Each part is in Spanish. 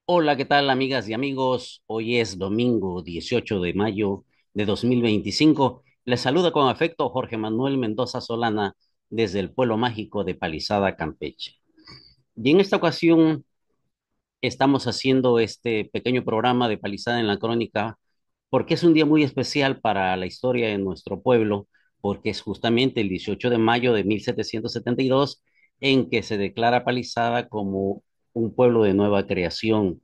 Hola, ¿qué tal amigas y amigos? Hoy es domingo 18 de mayo de 2025. Les saluda con afecto Jorge Manuel Mendoza Solana desde el pueblo mágico de Palizada, Campeche. Y en esta ocasión estamos haciendo este pequeño programa de Palizada en la Crónica porque es un día muy especial para la historia de nuestro pueblo, porque es justamente el 18 de mayo de 1772 en que se declara Palizada como un pueblo de nueva creación.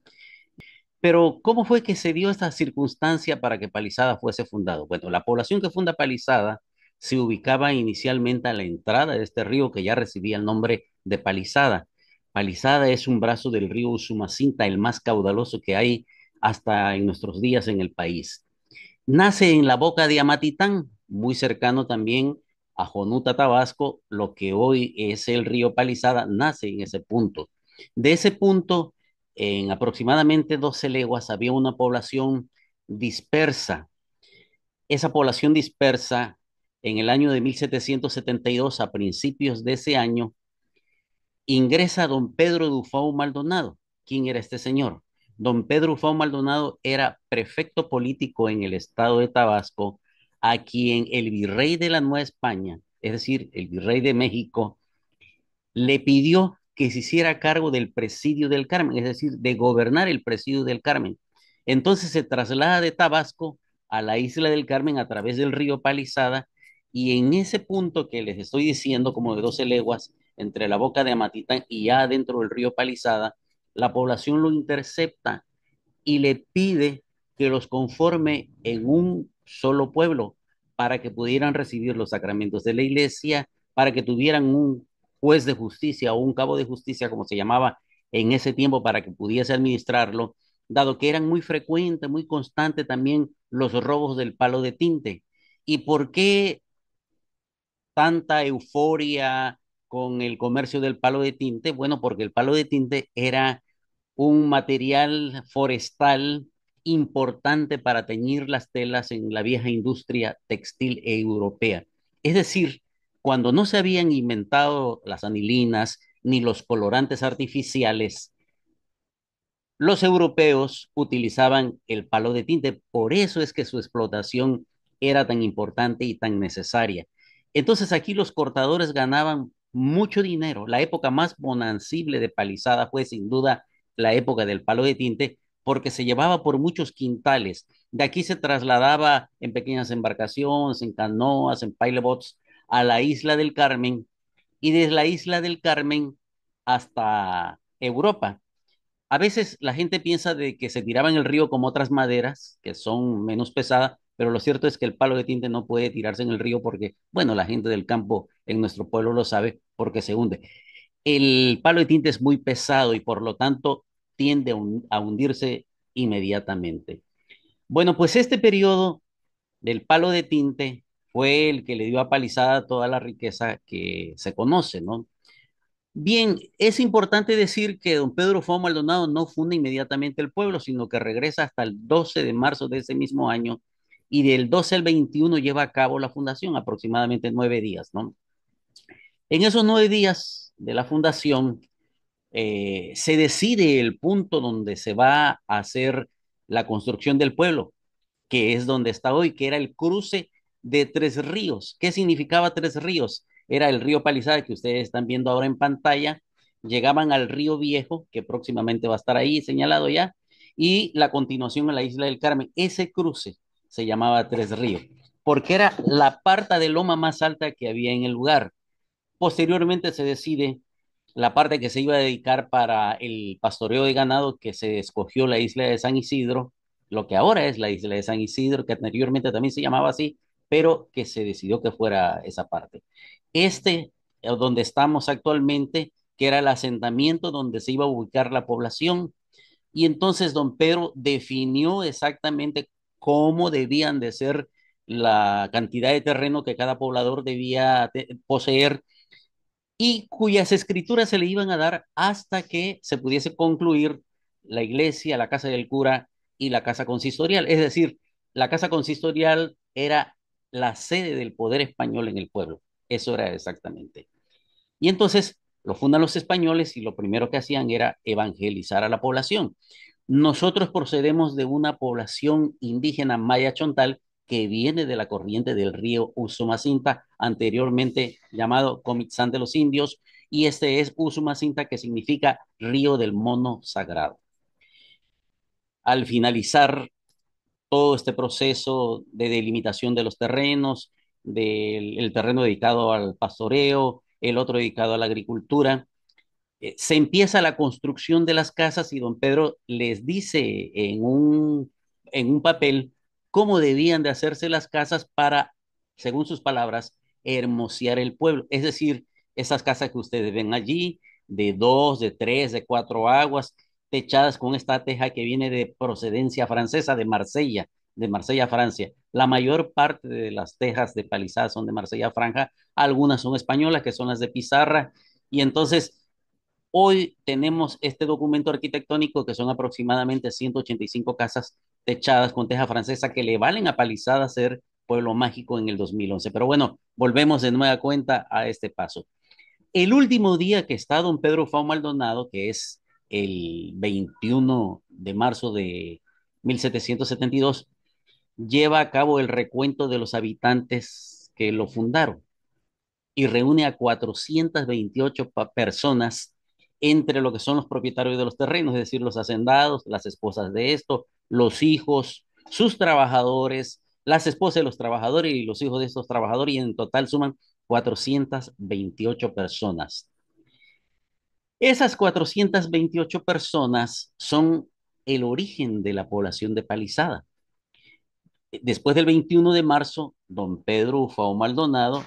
Pero, ¿cómo fue que se dio esta circunstancia para que Palizada fuese fundado? Bueno, la población que funda Palizada se ubicaba inicialmente a la entrada de este río que ya recibía el nombre de Palizada. Palizada es un brazo del río Usumacinta, el más caudaloso que hay hasta en nuestros días en el país. Nace en la boca de Amatitán, muy cercano también a Jonuta, Tabasco, lo que hoy es el río Palizada, nace en ese punto. De ese punto, en aproximadamente 12 leguas, había una población dispersa. Esa población dispersa, en el año de 1772, a principios de ese año, ingresa don Pedro Dufau Maldonado. ¿Quién era este señor? Don Pedro Dufau Maldonado era prefecto político en el estado de Tabasco, a quien el virrey de la Nueva España, es decir, el virrey de México, le pidió que se hiciera cargo del presidio del Carmen, es decir, de gobernar el presidio del Carmen. Entonces se traslada de Tabasco a la isla del Carmen a través del río Palizada y en ese punto que les estoy diciendo, como de 12 leguas, entre la boca de Amatitán y ya dentro del río Palizada, la población lo intercepta y le pide que los conforme en un solo pueblo para que pudieran recibir los sacramentos de la iglesia, para que tuvieran un juez de justicia o un cabo de justicia, como se llamaba en ese tiempo, para que pudiese administrarlo, dado que eran muy frecuentes, muy constantes también los robos del palo de tinte. ¿Y por qué tanta euforia con el comercio del palo de tinte? Bueno, porque el palo de tinte era un material forestal importante para teñir las telas en la vieja industria textil europea. Es decir, cuando no se habían inventado las anilinas ni los colorantes artificiales, los europeos utilizaban el palo de tinte, por eso es que su explotación era tan importante y tan necesaria. Entonces aquí los cortadores ganaban mucho dinero. La época más bonancible de Palizada fue sin duda la época del palo de tinte, porque se llevaba por muchos quintales. De aquí se trasladaba en pequeñas embarcaciones, en canoas, en pileboats a la isla del Carmen y desde la isla del Carmen hasta Europa. A veces la gente piensa de que se tiraba en el río como otras maderas, que son menos pesadas, pero lo cierto es que el palo de tinte no puede tirarse en el río porque, bueno, la gente del campo en nuestro pueblo lo sabe porque se hunde. El palo de tinte es muy pesado y por lo tanto tiende a hundirse inmediatamente. Bueno, pues este periodo del palo de tinte fue el que le dio a Palizada toda la riqueza que se conoce, ¿no? Bien, es importante decir que don Pedro Fuego Maldonado no funda inmediatamente el pueblo, sino que regresa hasta el 12 de marzo de ese mismo año y del 12 al 21 lleva a cabo la fundación, aproximadamente 9 días, ¿no? En esos 9 días de la fundación se decide el punto donde se va a hacer la construcción del pueblo, que es donde está hoy, que era el cruce de Tres Ríos. ¿Qué significaba Tres Ríos? Era el río Palizada que ustedes están viendo ahora en pantalla, llegaban al río Viejo, que próximamente va a estar ahí señalado ya, y la continuación a la isla del Carmen. Ese cruce se llamaba Tres Ríos, porque era la parte de loma más alta que había en el lugar. Posteriormente se decide la parte que se iba a dedicar para el pastoreo de ganado, que se escogió la isla de San Isidro, lo que ahora es la isla de San Isidro, que anteriormente también se llamaba así, pero que se decidió que fuera esa parte. Este, donde estamos actualmente, que era el asentamiento donde se iba a ubicar la población, y entonces don Pedro definió exactamente cómo debían de ser la cantidad de terreno que cada poblador debía poseer y cuyas escrituras se le iban a dar hasta que se pudiese concluir la iglesia, la casa del cura y la casa consistorial. Es decir, la casa consistorial era la sede del poder español en el pueblo. Eso era exactamente. Y entonces lo fundan los españoles y lo primero que hacían era evangelizar a la población. Nosotros procedemos de una población indígena maya chontal que viene de la corriente del río Usumacinta, anteriormente llamado Comitzán de los Indios, y este es Usumacinta, que significa río del mono sagrado. Al finalizar todo este proceso de delimitación de los terrenos, del el terreno dedicado al pastoreo, el otro dedicado a la agricultura, se empieza la construcción de las casas y don Pedro les dice en un papel cómo debían de hacerse las casas para, según sus palabras, hermosear el pueblo. Es decir, esas casas que ustedes ven allí, de dos, de tres, de cuatro aguas, techadas con esta teja que viene de procedencia francesa, de Marsella, Francia. La mayor parte de las tejas de palizada son de Marsella, Franja, algunas son españolas, que son las de pizarra, y entonces hoy tenemos este documento arquitectónico que son aproximadamente 185 casas techadas con teja francesa que le valen a Palizada ser pueblo mágico en el 2011. Pero bueno, volvemos de nueva cuenta a este paso. El último día que está don Pedro Fau Maldonado, que es el 21 de marzo de 1772, lleva a cabo el recuento de los habitantes que lo fundaron y reúne a 428 personas entre lo que son los propietarios de los terrenos, es decir, los hacendados, las esposas de estos, los hijos, sus trabajadores, las esposas de los trabajadores y los hijos de estos trabajadores, y en total suman 428 personas. Esas 428 personas son el origen de la población de Palizada. Después del 21 de marzo, don Pedro Ufao Maldonado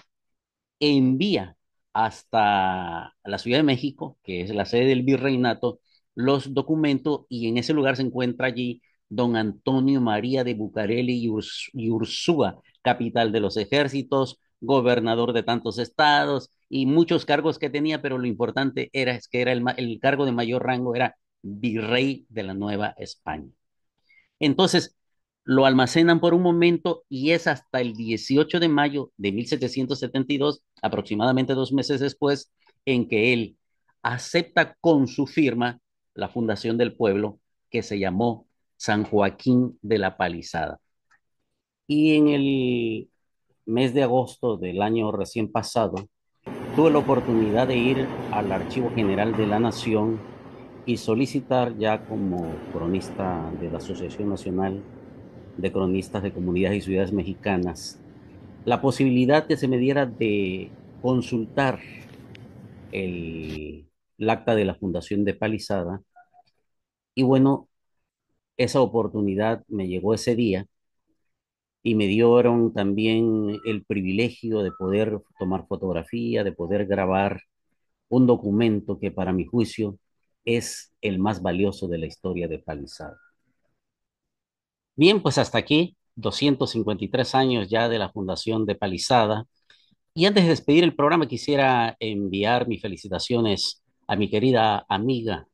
envía hasta la Ciudad de México, que es la sede del virreinato, los documentos, y en ese lugar se encuentra allí don Antonio María de Bucareli y Ursúa, capital de los ejércitos, gobernador de tantos estados y muchos cargos que tenía, pero lo importante era es que era el cargo de mayor rango, era virrey de la Nueva España. Entonces, lo almacenan por un momento y es hasta el 18 de mayo de 1772, aproximadamente 2 meses después, en que él acepta con su firma la fundación del pueblo que se llamó San Joaquín de la Palizada. Y en el mes de agosto del año recién pasado, tuve la oportunidad de ir al Archivo General de la Nación y solicitar ya como cronista de la Asociación Nacional de Cronistas de Comunidades y Ciudades Mexicanas la posibilidad que se me diera de consultar el acta de la Fundación de Palizada. Y bueno, esa oportunidad me llegó ese día y me dieron también el privilegio de poder tomar fotografía, de poder grabar un documento que para mi juicio es el más valioso de la historia de Palizada. Bien, pues hasta aquí, 253 años ya de la fundación de Palizada. Y antes de despedir el programa, quisiera enviar mis felicitaciones a mi querida amiga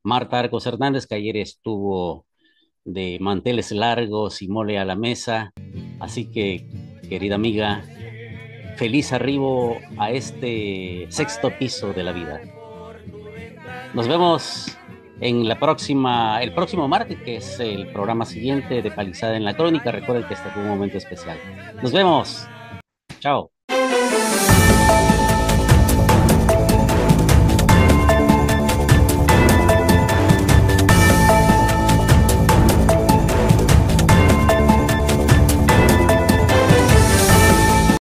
Marta Arcos Hernández, que ayer estuvo de manteles largos y mole a la mesa. Así que, querida amiga, feliz arribo a este sexto piso de la vida. Nos vemos en la próxima, el próximo martes, que es el programa siguiente de Palizada en la Crónica. Recuerden que este fue un momento especial. Nos vemos. Chao.